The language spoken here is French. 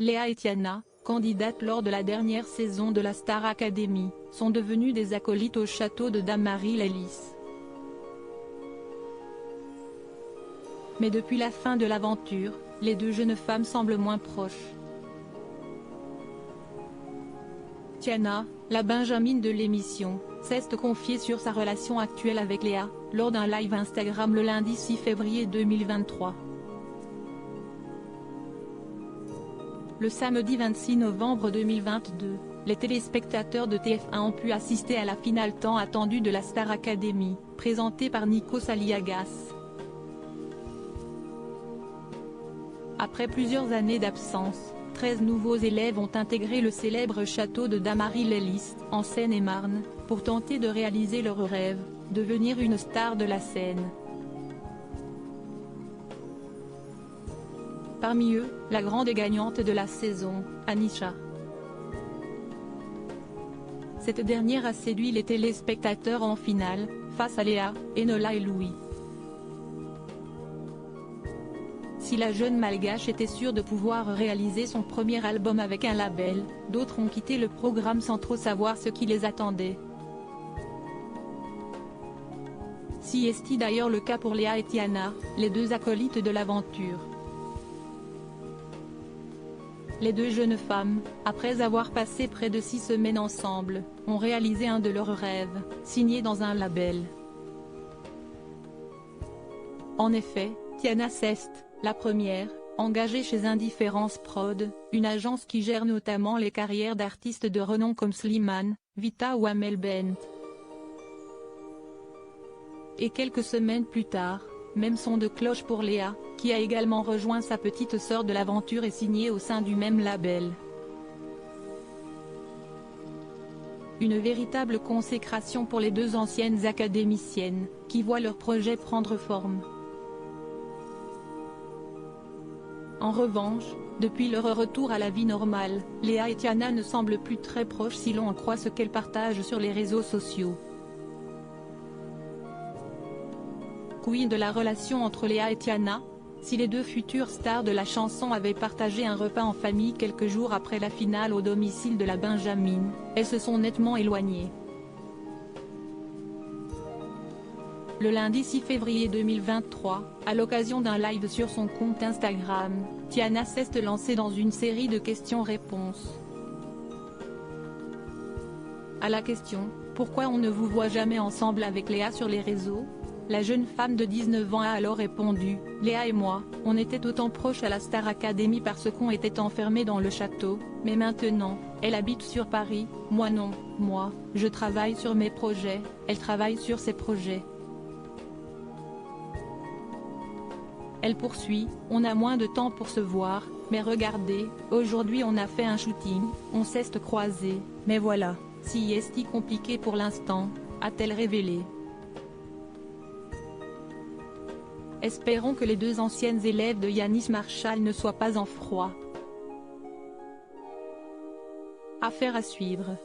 Léa et Tiana, candidates lors de la dernière saison de la Star Academy, sont devenues des acolytes au château de Dammaril-Ellis. Mais depuis la fin de l'aventure, les deux jeunes femmes semblent moins proches. Tiana, la Benjamine de l'émission, s'est confiée sur sa relation actuelle avec Léa, lors d'un live Instagram le lundi 6 février 2023. Le samedi 26 novembre 2022, les téléspectateurs de TF1 ont pu assister à la finale tant attendue de la Star Academy, présentée par Nikos Aliagas. Après plusieurs années d'absence, 13 nouveaux élèves ont intégré le célèbre château de Dammaril-Ellis, en Seine-et-Marne, pour tenter de réaliser leur rêve, devenir une star de la scène. Parmi eux, la grande gagnante de la saison, Anisha. Cette dernière a séduit les téléspectateurs en finale, face à Léa, Enola et Louis. Si la jeune malgache était sûre de pouvoir réaliser son premier album avec un label, d'autres ont quitté le programme sans trop savoir ce qui les attendait. Si est d'ailleurs le cas pour Léa et Tiana, les deux acolytes de l'aventure. Les deux jeunes femmes, après avoir passé près de 6 semaines ensemble, ont réalisé un de leurs rêves, signé dans un label. En effet, Tiana s'est, la première, engagée chez Indifference Prod, une agence qui gère notamment les carrières d'artistes de renom comme Slimane, Vita ou Amel Bent. Et quelques semaines plus tard, même son de cloche pour Léa, qui a également rejoint sa petite sœur de l'aventure et signé au sein du même label. Une véritable consécration pour les deux anciennes académiciennes, qui voient leur projet prendre forme. En revanche, depuis leur retour à la vie normale, Léa et Tiana ne semblent plus très proches si l'on en croit ce qu'elles partagent sur les réseaux sociaux. Quid de la relation entre Léa et Tiana? Si les deux futures stars de la chanson avaient partagé un repas en famille quelques jours après la finale au domicile de la Benjamine, elles se sont nettement éloignées. Le lundi 6 février 2023, à l'occasion d'un live sur son compte Instagram, Tiana s'est lancée dans une série de questions-réponses. À la question « Pourquoi on ne vous voit jamais ensemble avec Léa sur les réseaux ?», la jeune femme de 19 ans a alors répondu « Léa et moi, on était autant proches à la Star Academy parce qu'on était enfermés dans le château, mais maintenant, elle habite sur Paris, moi non, moi, je travaille sur mes projets, elle travaille sur ses projets. » Elle poursuit, « On a moins de temps pour se voir, mais regardez, aujourd'hui on a fait un shooting, on s'est croisés, mais voilà, si est compliqué pour l'instant », a-t-elle révélé. Espérons que les deux anciennes élèves de Yanis Marshall ne soient pas en froid. Affaire à suivre.